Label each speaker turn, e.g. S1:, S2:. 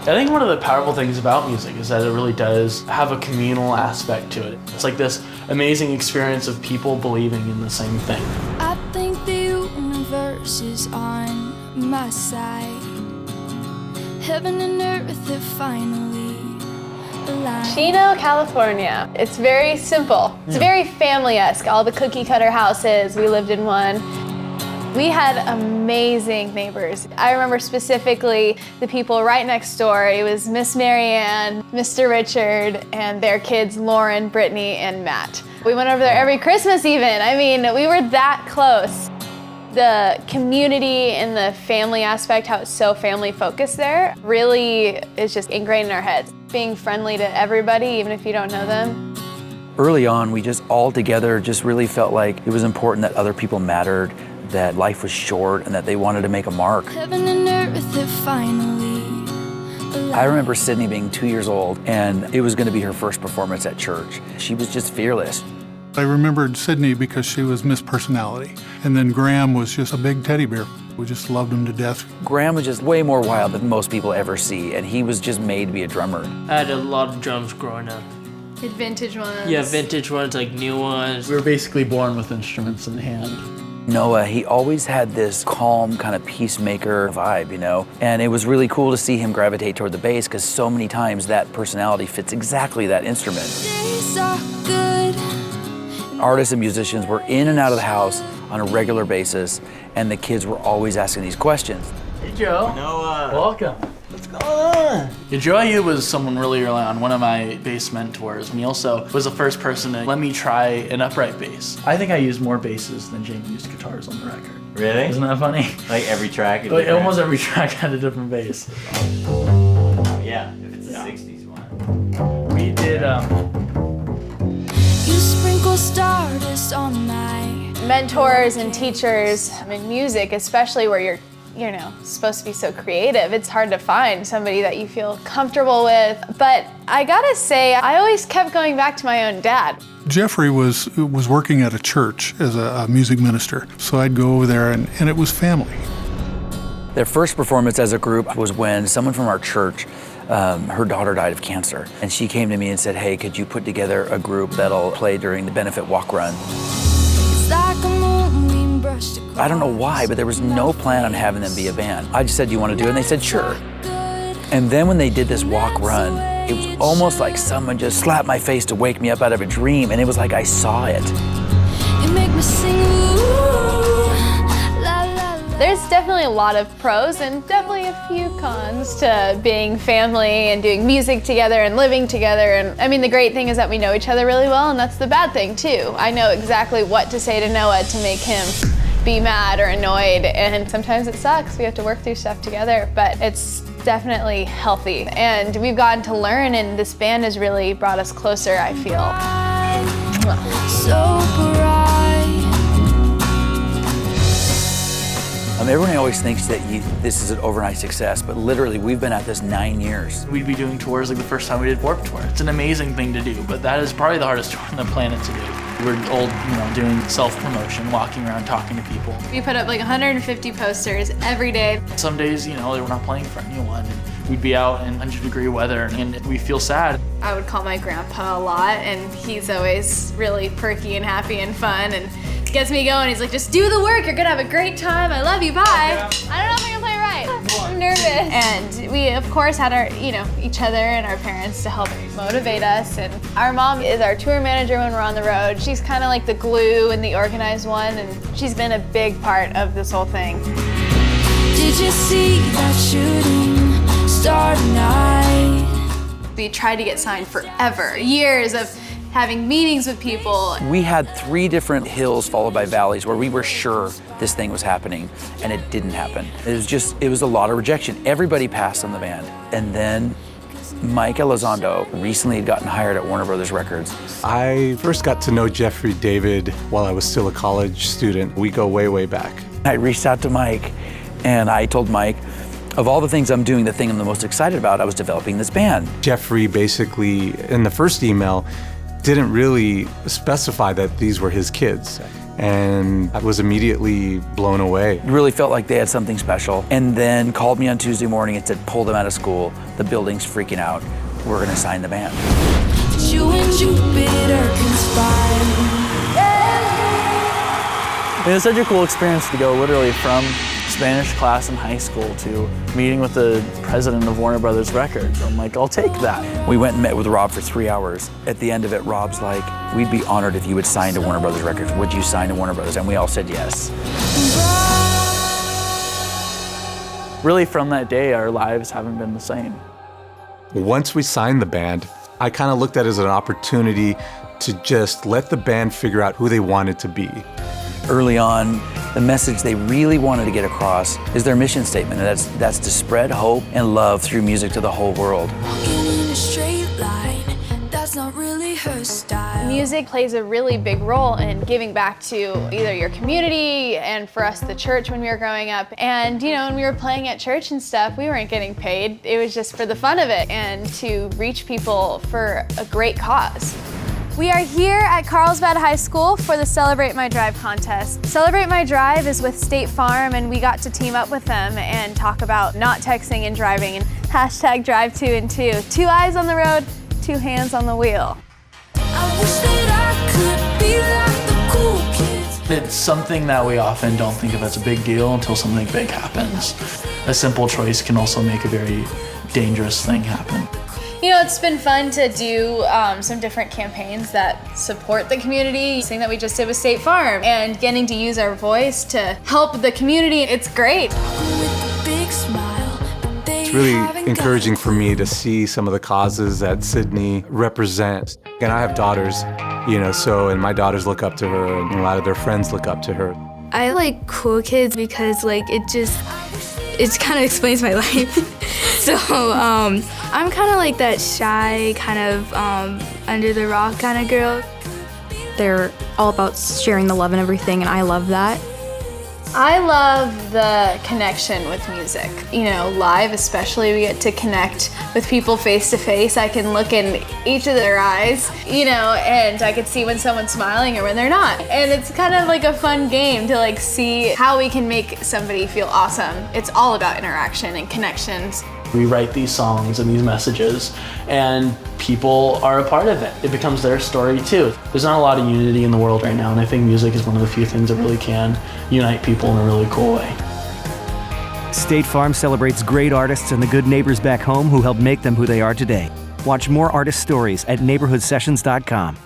S1: I think one of the powerful things about music is that it really does have a communal aspect to it. It's like this amazing experience of people believing in the same thing.
S2: I think the universe is on my side. Heaven and earth have finally aligned.
S3: Chino, California. It's very simple. It's very family-esque. All the cookie cutter houses, we lived in one. We had amazing neighbors. I remember specifically the people right next door. It was Miss Marianne, Mr. Richard, and their kids, Lauren, Brittany, and Matt. We went over there every Christmas even. I mean, we were that close. The community and the family aspect, how it's so family focused there, really is just ingrained in our heads. Being friendly to everybody, even if you don't know them.
S4: Early on, we just all together just really felt like it was important that other people mattered, that life was short, and that they wanted to make a mark.
S2: Heaven and earth have finally aligned.
S4: I remember Sydney being 2 years old, and it was gonna be her first performance at church. She was just fearless.
S5: I remembered Sydney because she was Miss Personality. And then Graham was just a big teddy bear. We just loved him to death.
S4: Graham was just way more wild than most people ever see, and he was just made to be a drummer.
S6: I had a lot of drums growing up.
S3: Had vintage ones.
S6: Yeah, vintage ones, like new ones.
S1: We were basically born with instruments in hand.
S4: Noah, he always had this calm kind of peacemaker vibe, you know? And it was really cool to see him gravitate toward the bass because so many times that personality fits exactly that instrument.
S2: Days are good.
S4: Artists and musicians were in and out of the house on a regular basis, and the kids were always asking these questions.
S1: Hey, Joe.
S7: Noah.
S1: Welcome. What's going on? Yeah, Joe AYOUB was someone really early on, one of my bass mentors. And he also was the first person to let me try an upright bass. I think I used more basses than Jamie used guitars on the record.
S7: Really?
S1: Isn't that funny?
S7: Like every track?
S1: Like almost every track had a different bass.
S7: Oh, yeah, if it's a 60s one.
S1: We did,
S2: You sprinkle stardust on my
S3: Mentors and teachers in music, especially where you're supposed to be so creative, it's hard to find somebody that you feel comfortable with. But I gotta say, I always kept going back to my own dad.
S5: Jeffrey was working at a church as a music minister. So I'd go over there and it was family.
S4: Their first performance as a group was when someone from our church, her daughter died of cancer. And she came to me and said, hey, could you put together a group that'll play during the benefit walk run?
S2: It's like a moonbeam brushed across.
S4: I don't know why, but there was no plan on having them be a band. I just said, do you want to do it? And they said, sure. And then when they did this walk run, it was almost like someone just slapped my face to wake me up out of a dream. And it was like I saw it.
S2: You make me sing, ooh, la, la, la.
S3: There's definitely a lot of pros and definitely a few cons to being family and doing music together and living together. And I mean, the great thing is that we know each other really well, and that's the bad thing too. I know exactly what to say to Noah to make him be mad or annoyed, and sometimes it sucks. We have to work through stuff together, but it's definitely healthy. And we've gotten to learn, and this band has really brought us closer, I feel.
S2: So bright.
S4: Everyone always thinks that this is an overnight success, but literally we've been at this 9 years.
S1: we'd be doing tours like the first time we did Warped Tour. It's an amazing thing to do, but that is probably the hardest tour on the planet to do. We're old, doing self-promotion, walking around, talking to people.
S3: We put up like 150 posters every day.
S1: Some days, we're not playing for anyone, and we'd be out in 100-degree weather, and we feel sad.
S3: I would call my grandpa a lot, and he's always really perky and happy and fun, and gets me going. He's like, just do the work, you're gonna have a great time, I love you, bye. I don't know if I can play right. I'm nervous. And we, of course, had our, each other and our parents to help motivate us. And our mom is our tour manager when we're on the road. She's kind of like the glue and the organized one, and she's been a big part of this whole thing.
S2: Did you see that shooting star tonight?
S3: We tried to get signed forever. Years of having meetings with people.
S4: We had 3 different hills followed by valleys where we were sure this thing was happening, and it didn't happen. It was a lot of rejection. Everybody passed on the band. And then Mike Elizondo recently had gotten hired at Warner Brothers Records.
S8: I first got to know Jeffrey David while I was still a college student. We go way, way back.
S4: I reached out to Mike, and I told Mike, of all the things I'm doing, the thing I'm the most excited about, I was developing this band.
S8: Jeffrey basically, in the first email, didn't really specify that these were his kids. and I was immediately blown away.
S4: Really felt like they had something special, and then called me on Tuesday morning and said, pull them out of school. The building's freaking out. We're gonna sign the band.
S2: You and Jupiter conspire.
S1: It was such a cool experience to go literally from Spanish class in high school to meeting with the president of Warner Brothers Records. I'm like, I'll take that.
S4: We went and met with Rob for 3 hours. At the end of it, Rob's like, we'd be honored if you would sign to Warner Brothers Records. Would you sign to Warner Brothers? And we all said yes.
S1: Really, from that day, our lives haven't been the same.
S8: Once we signed the band, I kind of looked at it as an opportunity to just let the band figure out who they wanted to be.
S4: Early on, the message they really wanted to get across is their mission statement, and that's to spread hope and love through music to the whole world.
S2: Walking in a straight line, that's not really her style.
S3: Music plays a really big role in giving back to either your community and for us, the church, when we were growing up. And you know, when we were playing at church and stuff, we weren't getting paid. It was just for the fun of it and to reach people for a great cause. We are here at Carlsbad High School for the Celebrate My Drive contest. Celebrate My Drive is with State Farm, and we got to team up with them and talk about not texting and driving, and hashtag drive 2 and 2. 2 eyes on the road, 2 hands on the wheel.
S2: I wish that I could be like the cool kids.
S1: It's something that we often don't think of as a big deal until something big happens. A simple choice can also make a very dangerous thing happen.
S3: You know, it's been fun to do some different campaigns that support the community. Something that we just did with State Farm and getting to use our voice to help the community. It's great.
S2: With a big smile, but they
S8: It's really
S2: haven't
S8: encouraging
S2: got
S8: for me to see some of the causes that Sydney represents. And I have daughters, and my daughters look up to her, and a lot of their friends look up to her.
S9: I like cool kids because it kind of explains my life. So I'm kind of like that shy, kind of under the rock kind of girl.
S10: They're all about sharing the love and everything, and I love that.
S3: I love the connection with music. You know, live especially, we get to connect with people face to face. I can look in each of their eyes, and I can see when someone's smiling or when they're not. And it's kind of like a fun game to see how we can make somebody feel awesome. It's all about interaction and connections.
S1: We write these songs and these messages, and people are a part of it. It becomes their story too. There's not a lot of unity in the world right now, and I think music is one of the few things that really can unite people in a really cool way.
S11: State Farm celebrates great artists and the good neighbors back home who helped make them who they are today. Watch more artist stories at neighborhoodsessions.com.